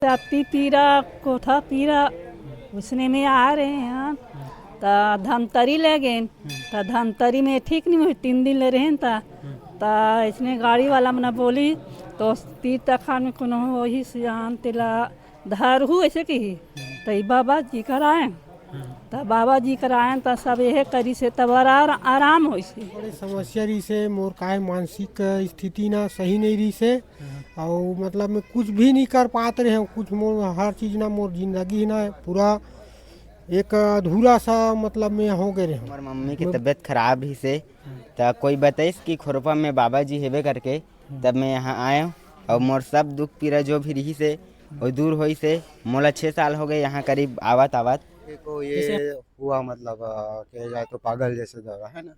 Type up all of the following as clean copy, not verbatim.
राती पीरा कोठा पीरा उसने में आ रहे हैं तो धमतरी ले गए तो धमतरी में ठीक नहीं हुई 3 दिन ले रहे था तो इसने गाड़ी वाला मना बोली तो तीर तखान में कोनो वही सियान तिला धर हूँ ऐसे की तो बाबा जी कराए तो बाबा जी कराए तो सब यह करी से तब आराम हो से बड़ी समस्या रही से मोर काय मानसिक स्थिति ना सही नहीं रही से और मतलब मैं कुछ भी नहीं कर पाते रहे कुछ मोर हर चीज़ ना मोर जिंदगी ना पूरा एक अधूरा सा मतलब मैं हो गए रहे हमार मम्मी की तबीयत खराब ही से तो कोई बताइस कि खोरपा में बाबा जी हेबे करके तब मैं यहाँ आया और मोर सब दुख पीड़ा जो भी रही से वो दूर हुई से मोला 6 साल हो गए यहाँ करीब आवत आवत को ये हुआ मतलब कहा जाए तो पागल जैसे दवा है ना,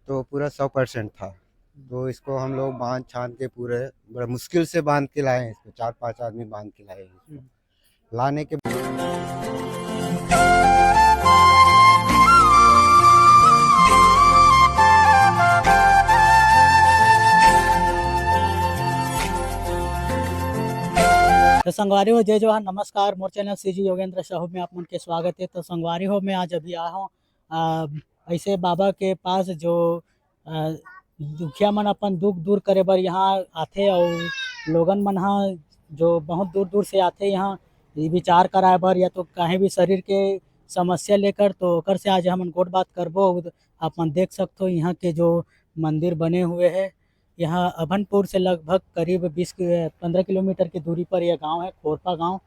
तो पूरा 100% था। तो इसको हम लोग बांध छान के पूरे बड़ा मुश्किल से बांध के लाए हैं इसको, 4-5 आदमी बांध के लाए हैं इसको। लाने के तो संगवारी हो जय जोहार नमस्कार मोर चैनल सीजी योगेंद्र साहू में आप मन के स्वागत है। तो संगवारी हो मैं आज अभी आया हूँ ऐसे बाबा के पास जो दुखिया मन अपन दुख दूर करे बर यहाँ आथे और लोगन मन हाँ जो बहुत दूर दूर से आथे यहाँ विचार कराए बर या तो कहीं भी शरीर के समस्या लेकर, तो ओकर से आज हम गोट बात करबो। अपन देख सकते हो यहाँ के जो मंदिर बने हुए हैं, यहाँ अभनपुर से लगभग करीब 15 किलोमीटर की दूरी पर यह गांव है, खोरपा गांव।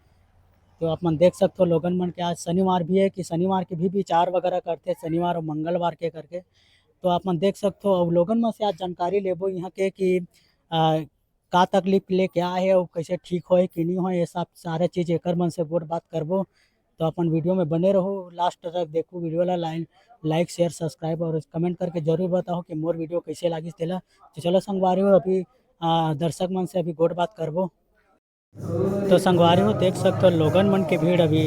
तो आप मन देख सकते हो लोगन मन के आज शनिवार भी है कि शनिवार के भी विचार वगैरह करते, शनिवार और मंगलवार के करके। तो आप मन देख सकते हो और लोगन में से आज जानकारी लेबो यहाँ के कि का तकलीफ ले क्या है और कैसे ठीक होए कि नहीं होए, ये सब सारे चीज़ एक मन से गोट बात करबो। तो अपन वीडियो में बने रहो, लास्ट तक देखो वीडियो ला लाइक शेयर सब्सक्राइब और कमेंट करके जरूर बताओ कि मोर वीडियो कैसे लगी तेला। तो चलो संगवारी हो अभी दर्शक मन से अभी गोट बात करबो। तो संगवारी हो देख सकते हो लोगन मन के भीड़ अभी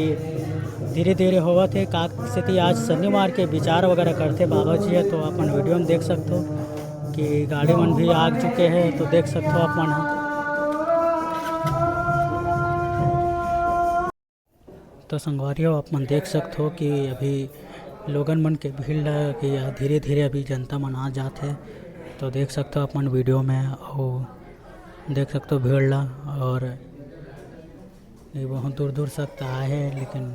धीरे धीरे होवत है। का स्थिति आज शनिवार के विचार वगैरह करते बाबा जी है। तो अपन वीडियो में देख सकते हो कि गाड़ी मन भी आ चुके हैं। तो देख सकते हो अपन तो संगवारी हो अपन देख सकते हो कि अभी लोगन मन के भीड़ कि धीरे धीरे अभी जनता मन आ जाते। तो देख सकते हो अपन वीडियो में और देख सकते हो भीड़ ला, और ये बहुत दूर दूर तक आए हैं लेकिन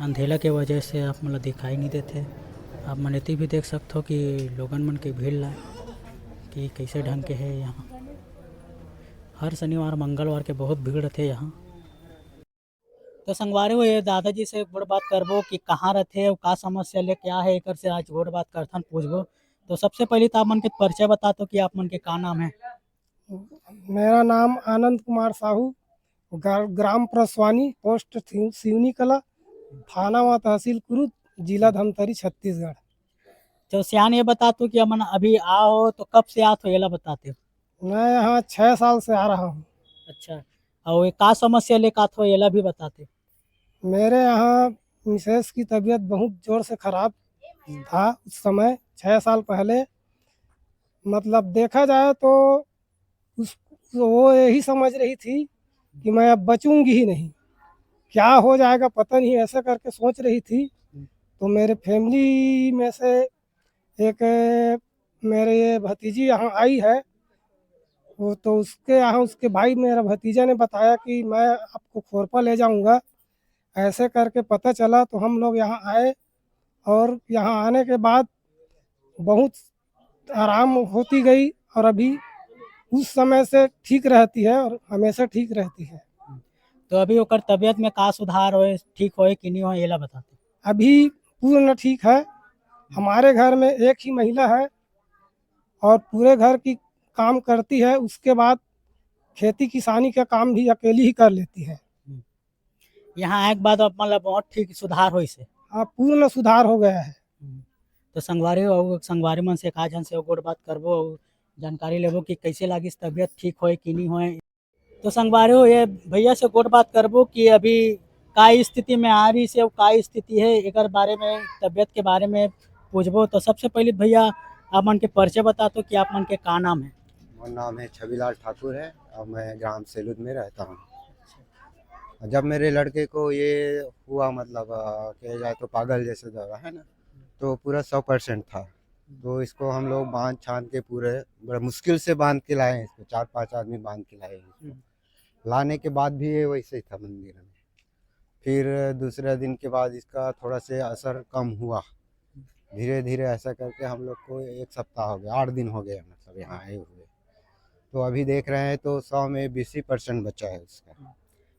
अंधेला के वजह से आप मतलब दिखाई नहीं देते। आप मन इतनी भी देख सकते हो कि लोगन मन के भीड़ ला कि कैसे ढंग के है। यहाँ हर शनिवार मंगलवार के बहुत भीड़ रहते यहाँ। तो संगवारी हो ये दादाजी से गोड़ बात करबो कि कहाँ रहते और का समस्या ले क्या है, एक से आज गोड़ बात करथन पूछबो। तो सबसे पहले तो आप मन के परिचय बता दो कि आप मन के का नाम है। मेरा नाम आनंद कुमार साहू, ग्राम प्रसवानी, पोस्ट सिवनी कला, थाना व तहसील कुरुद, जिला धमतरी, छत्तीसगढ़। तो सियान ये बता दो कि अपन अभी आओ तो कब से आते हो ये बताते हो। मैं यहाँ 6 साल से आ रहा हूँ। अच्छा, और का समस्या लेकर आते हो ये भी बताते। मेरे यहाँ मिसेस की तबीयत बहुत ज़ोर से ख़राब था उस समय 6 साल पहले। मतलब देखा जाए तो उस वो यही समझ रही थी कि मैं अब बचूंगी ही नहीं, क्या हो जाएगा पता नहीं, ऐसे करके सोच रही थी। तो मेरे फैमिली में से एक मेरे ये भतीजी यहाँ आई है, वो तो उसके यहाँ उसके भाई मेरा भतीजा ने बताया कि मैं आपको खोरपा ले जाऊंगा। ऐसे करके पता चला तो हम लोग यहाँ आए और यहाँ आने के बाद बहुत आराम होती गई और अभी उस समय से ठीक रहती है और हमेशा ठीक रहती है। तो अभी ओकर तबीयत में का सुधार होए, ठीक होए कि नहीं होए ये बताते। अभी पूर्ण ठीक है। हमारे घर में एक ही महिला है और पूरे घर की काम करती है, उसके बाद खेती किसानी का काम भी अकेली ही कर लेती है। यहाँ आए के बाद अब मतलब बहुत ठीक सुधार हो से। हाँ, पूर्ण सुधार हो गया है। तो संगवारी मन से का जन से गोड़ बात करबो, जानकारी लेबो कि कैसे लगी तबीयत ठीक होए कि नहीं होए। तो संगवारी हो ये भैया से गोड़ बात करबो कि अभी का स्थिति में आ रही से और का स्थिति है एक बारे में, तबीयत के बारे में पूछबो। तो सबसे पहले भैया आप मन के परिचय बता दो कि आप मन के का नाम है। मेरा नाम है छविलाल ठाकुर है और मैं ग्राम सेलूद में रहता हूँ। जब मेरे लड़के को ये हुआ मतलब कहा जाए तो पागल जैसे दौरा है ना, तो पूरा 100% था। तो इसको हम लोग बांध छान के पूरे बड़ा मुश्किल से बांध के लाए हैं इसको, 4-5 आदमी बांध के लाए हैं इसको। लाने के बाद भी ये वैसे ही था मंदिर में। फिर दूसरे दिन के बाद इसका थोड़ा से असर कम हुआ, धीरे धीरे ऐसा करके हम लोग को 1 सप्ताह हो गया, 8 दिन हो गए मतलब यहाँ आए हुए। तो अभी देख रहे हैं तो 100 में 20% बचा है उसका,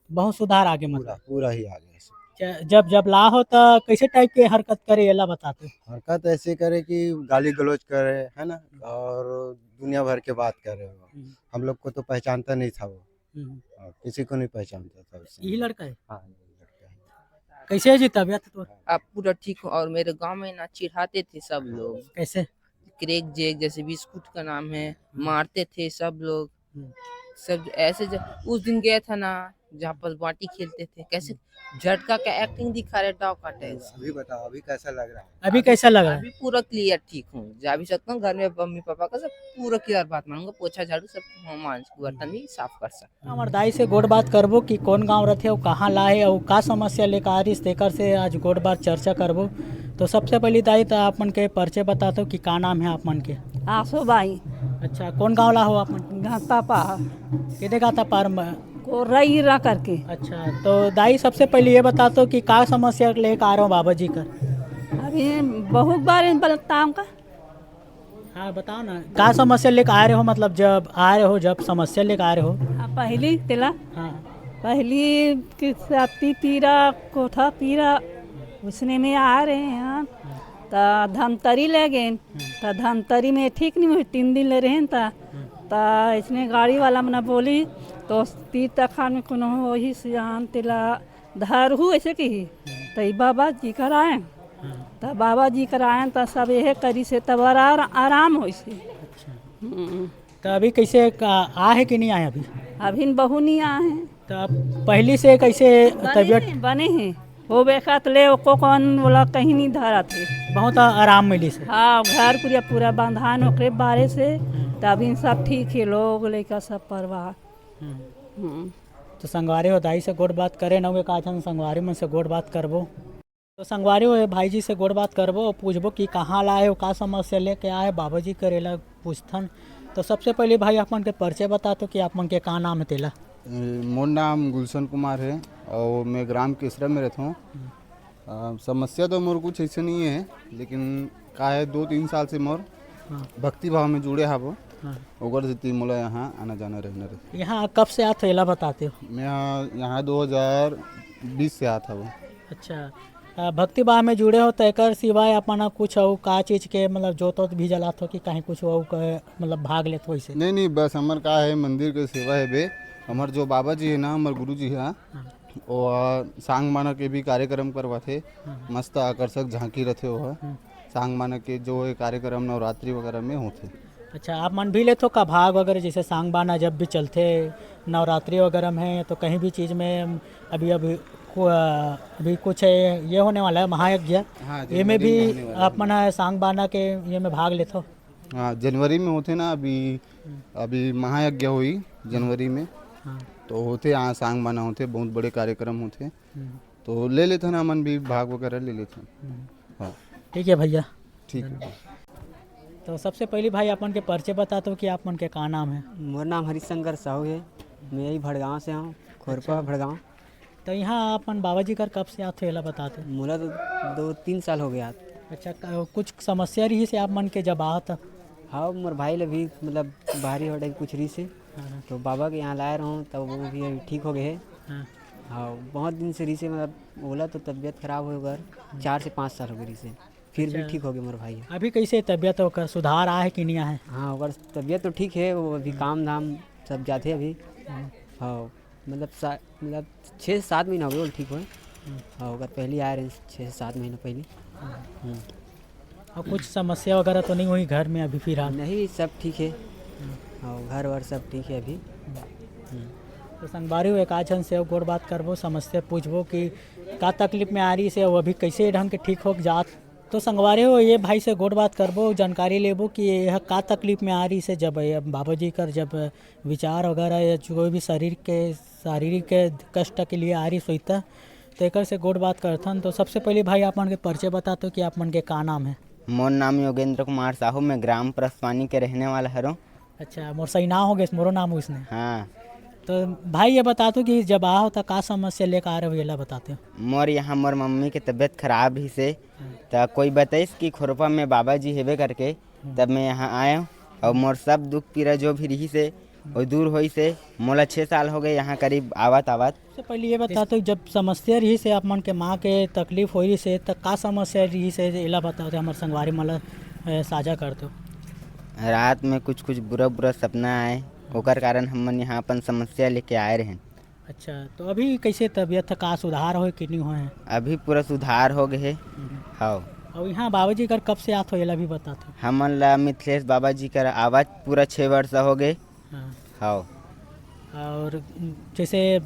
बहुत सुधार आगे पूरा मतलब पूरा ही आ गया इसमें। जब ला हो तो कैसे टाइप के हरकत करे अल्लाह बताते। हरकत ऐसे करे कि गाली गलौज करे है ना, और दुनिया भर के बात करे वो। हम लोग को तो पहचानता नहीं था वो, किसी को नहीं पहचानता था उससे। यही लड़का है। हाँ, यही लड़का है। कैसे है जी तबियत तो? अब पूरा ठीक हो। और मेरे गांव में ना चिढ़ाते थे सब लोग, कैसे? क्रेक जेक जैसे बिस्कुट का नाम है, मारते थे सब लोग। सब ऐसे उस दिन गया था ना जहाँ पर बाटी खेलते थे, कैसे झटका का एक्टिंग दिखा रहे डॉग का टैक्स। अभी बताओ अभी कैसा लग रहा है? अभी कैसा लग रहा है? अभी पूरा क्लियर ठीक हूँ, जा भी सकता हूँ घर में, मम्मी पापा का सब पूरा क्लियर बात मानूंगा, पोछा झाड़ू सब मांझ बर्तन भी साफ कर सकता। हमार दाई से गोड़ बात करबो कि कौन गांव रहते और कहाँ लाए और का समस्या लेकर आ रही तेकर से आज गोड़ बात चर्चा करबो। तो सबसे पहली दाई तो आप मन के परिचय बता दो कि का नाम है आप मन के। आसो बाई अच्छा, कौन गांव ला हो आप मन? घाता पा किधे गाता पार को रही रह करके। अच्छा, तो दाई सबसे पहले ये बता दो कि का समस्या लेकर आ रहा हूँ बाबा जी का। अभी बहुत बार बताऊँ का। हाँ बताओ ना, का समस्या लेकर आ रहे हो, मतलब जब आ रहे हो जब समस्या लेकर आ रहे हो। पहली तिला हाँ पहली किसाती पीरा कोठा पीरा उसने में आ रहे हैं तो धमतरी ले गए तो धमतरी में ठीक नहीं हुई, 3 दिन ले रहे तो इसने गाड़ी वाला मना बोली तो तीर तखान में कोनो वही सियान तिला धरहू ऐसे की तो बाबा जी कराए तो बाबा जी कराए तो सब यह करी से तब आराम हो से। तो अभी कैसे आ है कि नहीं आए अभी? अभी बहू नहीं आए हैं तो अब पहली से कैसे तबीयत बने हैं हो बेखत ले को कौन बोला कहीं नहीं धरा थे, बहुत आराम मिली से। हाँ घर पूरा पूरा बंधान ओकरे बारे से तभी सब ठीक है, लोग लेकर सब परिवार। तो संगवारी हो दाई से गोड़ बात करे ना का संगवारी में से गोड़ बात करबो। तो संगवारी हो भाई जी से गोड़ बात करबो और पूछबो कि कहाँ लाए हो, का समस्या लेके आए बाबा जी करेला पूछथन। तो सबसे पहले भाई अपन के परिचय बता तो कि अपन के का नाम है तेला। मोर नाम गुलशन कुमार है और मैं ग्राम केसरा में रहता हूँ। समस्या तो मोर कुछ ऐसे नहीं है, लेकिन का है 2-3 साल से मोर भक्ति भाव में जुड़े हा वो ओकर से मोला यहाँ आना जाना रहना रहता। यहाँ कब से आते एला बताते हो? मैं यहाँ 2020 से आता वो। अच्छा, भक्ति भाव में जुड़े हो तो एक सिवाय अपना कुछ और का चीज़ के मतलब जोत भी जलात हो कि कहीं कुछ और मतलब भाग लेते हो? इसे नहीं बस हमार का है मंदिर के सेवा है बे। हमार जो बाबा जी है ना, हमार गुरु जी है वो सांग माना के भी कार्यक्रम करवाते, मस्त आकर्षक झांकी रहते हो सांग माना के जो कार्यक्रम नवरात्रि वगैरह में होते। अच्छा, आप मन भी लेते हो का भाग वगैरह, जैसे सांग बाना जब भी चलते नवरात्रि वगैरह में तो कहीं भी चीज़ में अभी कुछ ये होने वाला है महायज्ञ, ये में भी आप मन सांग बाना के ये में भाग लेते हो? हाँ जनवरी में होते ना, अभी महायज्ञ हुई जनवरी में। तो होते यहाँ सांग बाना होते, बहुत बड़े कार्यक्रम होते, तो ले लेते ना मन भी भाग वगैरह ले लेते। हाँ ठीक है भैया, ठीक है। तो सबसे पहले भाई अपन के परिचय बता दो कि आप मन के का नाम है। मोर नाम हरिशंकर साहू है, मैं यही भड़गांव से हूँ, खोरपा भड़गांव। तो यहाँ अपन बाबा जी का कब से आते एला बताते? मोला तो 2-3 साल हो गया। अच्छा, कुछ समस्या रही से आप मन के जब आता? हाँ, मोर भाई ले भी मतलब बाहरी हो कुछ रही से, तो बाबा के यहाँ लाए रहूँ तब वो भी अभी ठीक हो गए है। हाँ, बहुत दिन से रही से मतलब बोला तो तबीयत खराब हो गए, 4 से 5 साल हो गई रही से, फिर भी ठीक हो गए मोर भाई। अभी कैसे तबीयत होकर सुधार आए कि नहीं आए? हाँ, ओकर तबीयत तो ठीक है, वो अभी काम धाम सब जाते अभी। हाँ मतलब 6-7 महीना हो गए ठीक हो। हाँ, ओकर पहले आए रहे 6-7 महीना पहले। और कुछ समस्या वगैरह तो नहीं हुई घर में अभी फिलहाल? नहीं, सब ठीक है। हाँ, घर वर सब ठीक है अभी। तो संगवारी हो एक आजन से गोड़ बात करबो, समस्या पूछबो कि का तकलीफ में आ रही से वो अभी कैसे ढंग के ठीक हो जात तो संगवारी हो ये भाई से गोट बात करबो जानकारी लेबो कि यह का तकलीफ में आ रही से जब बाबा जी कर जब विचार वगैरह या कोई भी शारीरिक कष्ट के लिए आ रही सोचता तो एक से गोट बात करथन। तो सबसे पहले भाई आप मन के परिचय बता तो कि आप मन के का नाम है? मोर नाम योगेंद्र कुमार साहू, मैं ग्राम परसवानी के रहने वाला हूँ। अच्छा, मोर सही ना हो गए मोरो नाम हो इसने। हाँ, तो भाई ये बता दो कि जब आओ तो का समस्या लेकर आ रहे हो, ये बताते हो। मोर यहाँ मोर मम्मी के तबीयत खराब ही से तो कोई बताइस कि खुरपा में बाबा जी हेबे करके तब मैं यहाँ आया हूँ और मोर सब दुख पीड़ा जो भी रही से वो दूर होई से। मोला 6 साल हो गए यहाँ करीब आवत। सबसे पहले ये बता दो जब समस्या रही से आप मन के माँ के तकलीफ हो रही से तो का समस्या रही से एला बताओ तो हमारे संगवारी मला साझा कर दो। रात में कुछ बुरा सपना आए, ओकर कारण हमन यहाँ अपन समस्या लेके आए रहे। अच्छा, तो अभी कैसे तबीयत का सुधार हो कि नहीं हो है? अभी पूरा सुधार हो गए है। हाँ, और यहाँ बाबा जी कर कब से आत हो ये भी बताते हो। हमन ला मिथिलेश बाबा जी का आवाज पूरा 6 वर्ष हो गए। हाँ, और जैसे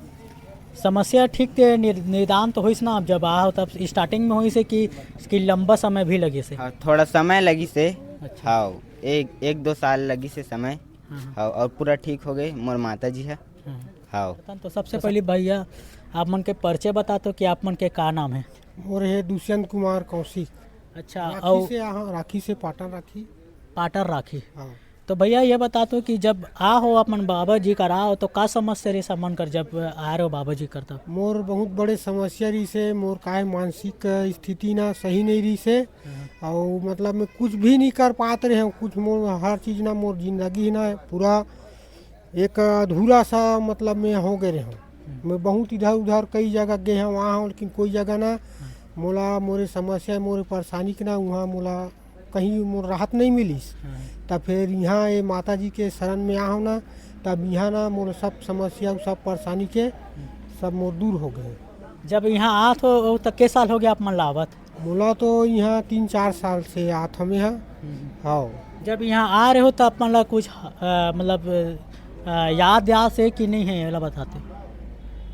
समस्या ठीक थे निदान तो होइस ना, अब जब आओ तब स्टार्टिंग में होइस कि लंबा समय भी लगे से? हाँ, थोड़ा समय लगी से। अच्छा। हाँ, एक 2 साल लगी से समय। हाँ, और पूरा ठीक हो गए। मोर माता जी है। हाँ, तो सबसे पहले भैया आप मन के परिचय बता तो कि आप मन के का नाम है? और है दुष्यंत कुमार कौशिक। अच्छा, राखी और से यहाँ राखी से पाटन राखी। पाटर राखी। हाँ, तो भैया ये बता तो कि जब आ हो अपन बाबा जी कर आओ तो का समस्या रे सम्मान कर जब आ रहे हो बाबा जी कर तब? मोर बहुत बड़े समस्या रही से, मोर काहे मानसिक स्थिति ना सही नहीं रही से और मतलब मैं कुछ भी नहीं कर पाते रहे हूँ। कुछ मोर हर चीज़ ना मोर जिंदगी ना पूरा एक अधूरा सा मतलब मैं हो गए रहे हूँ। मैं बहुत इधर उधर कई जगह गए हूँ वहाँ हूँ, लेकिन कोई जगह ना मोला मोरे समस्या मोरे परेशानी के ना वहाँ मोला कहीं मोर राहत नहीं मिली। तब फिर यहाँ ये माता जी के शरण में आओ ना, तब यहाँ ना मोर सब समस्या सब परेशानी के सब मोर दूर हो गए। जब यहाँ आत हो तो के साल हो गया आप मन लावत? मोला तो यहाँ 3-4 साल से आत हमें है। हाँ, जब यहाँ आ रहे हो तो आप मन ला कुछ मतलब याद से कि नहीं है ये बताते?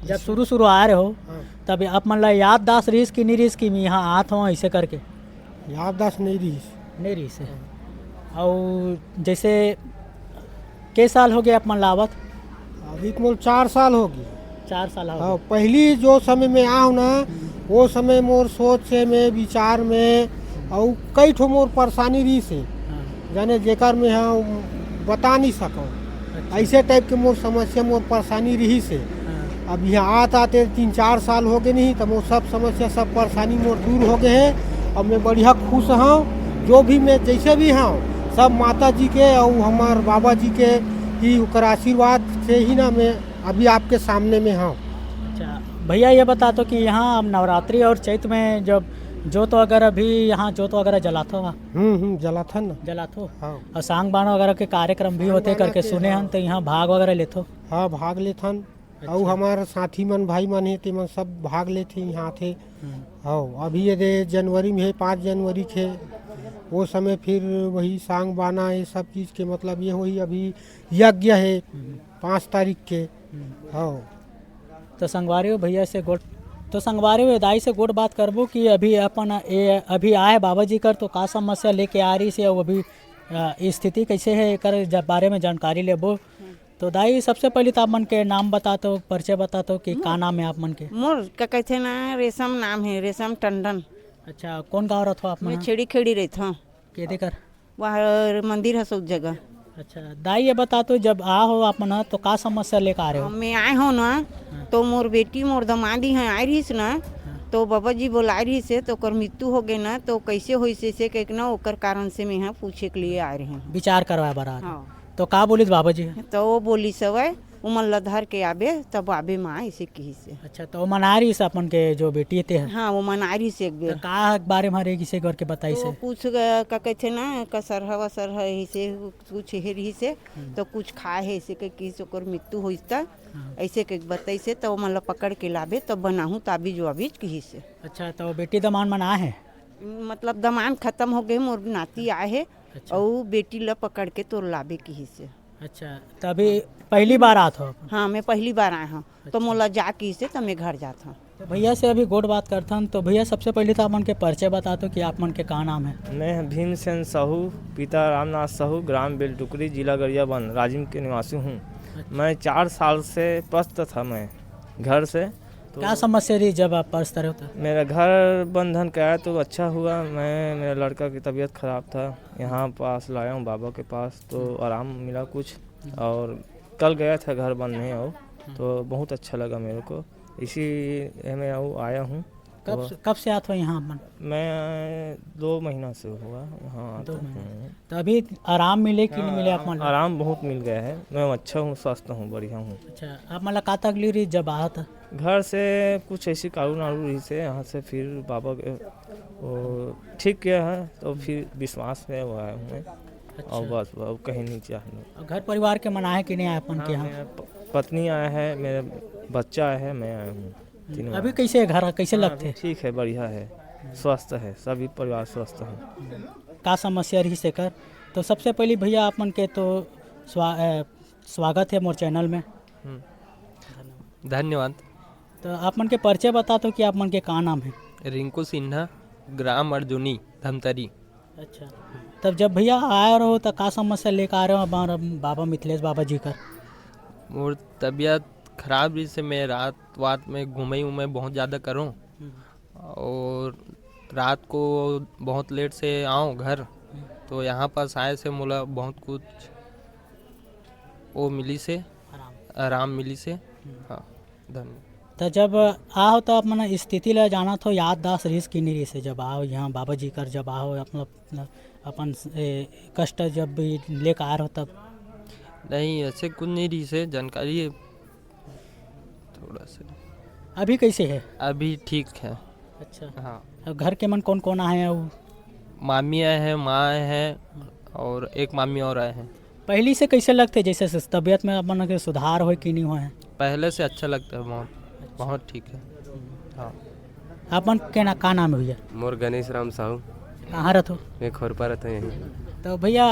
जब शुरू आ रहे हो तब आप मन ला याददाश्त रहीस कि नहीं रहीस कि मैं यहाँ आत हूँ ऐसे करके? याददाश्त नहीं रही से। और जैसे के साल हो गए आप मन लावत? अभी तो मोर 4 साल होगी। 4 साल हो हाँ, पहली जो समय में आओ ना वो समय मोर सोच से में विचार में और कई ठो मोर परेशानी रही से जाने जेकर में हाँ बता नहीं सको। ऐसे टाइप के मोर समस्या मोर परेशानी रही से। अब यहाँ आते 3-4 साल हो गए नहीं तो मोर सब समस्या सब परेशानी मोर दूर हो गए हैं और मैं बढ़िया खुश हूँ। जो भी मैं जैसे भी हूँ सब माता जी के और हमार बाबा जी के ही उकर आशीर्वाद से ही ना मैं अभी आपके सामने में हूँ। अच्छा भैया ये बता दो कि यहाँ अब नवरात्रि और चैत में जब जोत वगैरह भी यहाँ जोत वगैरह जलाते हो? जलाथन ना जलाते। हाँ, और सांग बाण वगैरह के कार्यक्रम भी होते करके सुने हैं तो यहाँ भाग वगैरह लेते हो? हाँ, भाग लेथन। और हमारे साथी मन भाई मन है तेमन सब भाग लेते यहाँ थे। हाँ, अभी ये जनवरी में है 5 जनवरी के वो समय फिर वही सांग बाना ये सब चीज़ के मतलब ये वही अभी यज्ञ है 5 तारीख के। हाँ, तो संगवारी हो भैया से गोट तो संगवारी हो दाई से गोट बात करबो कि अभी अपन अभी आए बाबा जी कर तो का समस्या लेके आ रही से और अभी स्थिति कैसे है एक बारे में जानकारी लेबो। तो दाई सबसे पहले तो आप मन के नाम बता तो परिचय बता तो कि का नाम है आप मन के? मोर का कहते ना रेशम नाम है, रेशम टंडन। अच्छा, कौन गाँव रहते हो आप? मैं छेड़ी खेड़ी रहता हूँ। के देकर वहाँ मंदिर है सब जगह। अच्छा दाई ये बता तो जब आ हो आप मन तो का समस्या लेकर आ रहे हो? मैं आए हो ना तो मोर बेटी मोर दमादी है आई रही ना तो बाबा जी बोला रही से तो ओकर मृत्यु हो गई ना तो कैसे हो से कह ना ओकर कारण से मैं यहाँ पूछे के लिए आ रही हूँ। विचार करवाए बरा? हाँ, तो का बोली बाबा जी? तो वो बोली सवय उमन लधर के आबे तब आबे माँ ऐसे कही से। अच्छा, तो मना रही से अपन के जो बेटी थे? हाँ, वो मना रही से एक बेर। तो का बारे में हरे किसे करके बताई तो से? कुछ का कहते ना का सरहवा सरह ऐसे कुछ हेरी से तो कुछ खाए है ऐसे के किस ओकर मृत्यु होइता ऐसे के बताई से तो मतलब पकड़ के लाबे तब बनाहूँ ताबी जो अभी कही से। अच्छा, तो बेटी दमान मना है मतलब दमान खत्म हो गए मोर नाती आए है और बेटी ला पकड़ के तो लाबे कही से। अच्छा, तो अभी पहली बार आत हो? हाँ मैं पहली बार आए हूँ तो मोला जाके इसे तो मैं घर जाता हूँ। तो भैया से अभी गोड बात करथन। तो भैया सबसे पहले तो आप मन के परिचय बता दो कि आप मन के का नाम है? मैं भीमसेन साहू, पिता रामनाथ साहू, ग्राम बेलटुकरी, जिला गरियाबंद, राजिम के निवासी हूँ। मैं 4 साल से पस्त था मैं घर से। तो क्या समस्या रही जब आप पर्स तरह होता? मेरा घर बंधन कराया तो अच्छा हुआ। मेरा लड़का की तबीयत ख़राब था, यहाँ पास लाया हूँ बाबा के पास, तो आराम मिला कुछ। और कल गया था घर बनने और तो बहुत अच्छा लगा मेरे को, इसी में आया हूँ। कब से आते हो यहाँ मन? मैं 2 महीना से हुआ यहाँ आता 2 हूँ। महीने। तो अभी आराम मिले कि नहीं मिले आप मन? आराम बहुत मिल गया है, मैं अच्छा हूँ, स्वस्थ हूँ, बढ़िया हूँ। अच्छा, आप मतलब का तकलीफ रही जब आया था? घर से कुछ ऐसी कारू नारू रही से, यहाँ से फिर बाबा के वो ठीक किया है तो फिर विश्वास में वो आया हूँ मैं। और बस वो कहीं नहीं चाहिए। और घर परिवार के मना है कि नहीं अपन के यहाँ? मेरा पत्नी आया है, मेरा बच्चा आया है, मैं आया हूँ। अभी कैसे है घर, कैसे लगते? ठीक है, बढ़िया है, स्वस्थ है, सभी परिवार स्वस्थ है। का समस्या रही से कर? तो सबसे पहले भैया आप मन के तो स्वागत है मोर चैनल में। धन्यवाद। तो आप मन के परिचय बता दो कि आप मन के का नाम है? रिंकू सिन्हा, ग्राम अर्जुनी, धमतरी। अच्छा, तब जब भैया आए रहो तो का समस्या लेकर आ रहे हो हमारा बाबा मिथिलेश बाबा जी का? मोर तबीयत खराब रही से मैं रात में घूमे बहुत ज़्यादा करूँ और रात को बहुत लेट से आऊँ घर, तो यहाँ पास आए से मोला बहुत कुछ वो मिली से आराम मिली से। हाँ, धन्यवाद। तो जब आओ तो आप मन स्थिति ला जाना तो याददाश्त रही कि नहीं रही से जब आओ यहाँ बाबा जी कर, जब आओ अपन कष्ट जब भी लेकर आ रहे हो तब? नहीं, ऐसे कुछ नहीं रही से, जानकारी है थोड़ा सा। अभी कैसे है? अभी ठीक है। अच्छा, हाँ। अब घर के मन कौन कौन आए हैं? मामी आए हैं, माँ आए हैं और एक मामी और आए हैं। पहली से कैसे लगते जैसे तबीयत में अपन के सुधार हो कि नहीं हुआ है? पहले से अच्छा लगता है, बहुत ठीक है। हाँ। अपन के ना का नाम है भैया? मोर गणेश राम साहू। कहाँ रहते हो? मैं खोरपा रहता हूँ यहीं। तो भैया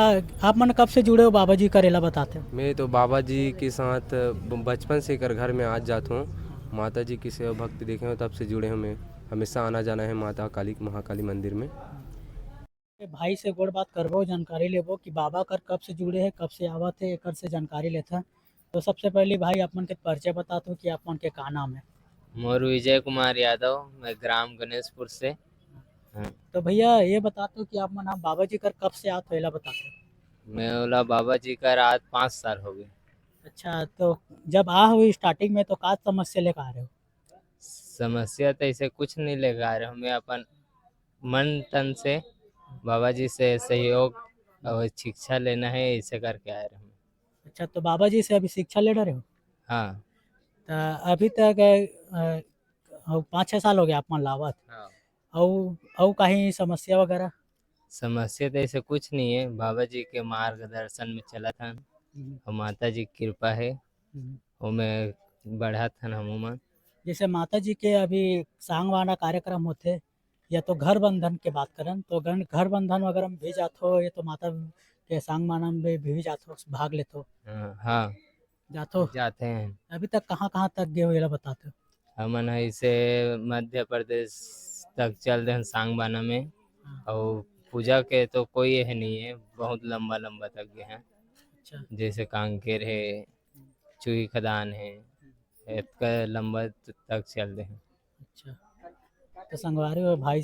आप मन कब से जुड़े हो बाबा जी करेला बताते हो? मैं तो बाबा जी के साथ बचपन से कर घर में आज जाता हूँ। माता जी की सेवा भक्ति देखे हो तब से जुड़े हूँ मैं। हमेशा आना जाना है माता काली महाकाली मंदिर में। भाई से गोड़ बात करबो, जानकारी लेबो कि बाबा कर कब से जुड़े हैं, कब से आवत है, एक से जानकारी लेता। तो सबसे पहले भाई अपन के परिचय बता दो कि अपन के का नाम है? मोर विजय कुमार यादव, मैं ग्राम गणेशपुर से। तो भैया ये बता दो कि आप मन बाबा जी कर कब से आते पहला बता दो। मैं बोला बाबा जी का रात 5 साल हो गए। अच्छा, तो जब आ हुई स्टार्टिंग में तो का समस्या लेकर आ रहे हो? समस्या तो ऐसे कुछ नहीं लेकर आ रहे हो, मैं अपन मन तन से बाबा जी से सहयोग और शिक्षा लेना है, ऐसे करके आ रहे हैं। अच्छा, तो बाबा जी से अभी शिक्षा ले रहे हो? हाँ। तो अभी तक 5-6 साल हो गया आप मन लावत? हाँ। और कहीं समस्या वगैरह? समस्या तो ऐसे कुछ नहीं है, बाबा जी के मार्गदर्शन में चला था और माता जी की कृपा है वो मैं बढ़ा था हम। जैसे माता जी के अभी सांग वाला कार्यक्रम होते या तो घर बंधन के बात करें तो घर बंधन वगैरह में भी जाते हो, या तो माता के सांग माना में भी जाते हो, भाग लेते हो? हाँ, जाते हैं। अभी तक कहाँ तक गए हो ये बताते हो? हमन ऐसे मध्य प्रदेश तक चल रहे हैं सांग बाना में, और पूजा के तो कोई है नहीं है, बहुत लंबा तक गए हैं। अच्छा, जैसे कांकेर है, चूही खदान है, इतना लंबा तक चल रहे हैं। अच्छा, तो संगवारी हो भाई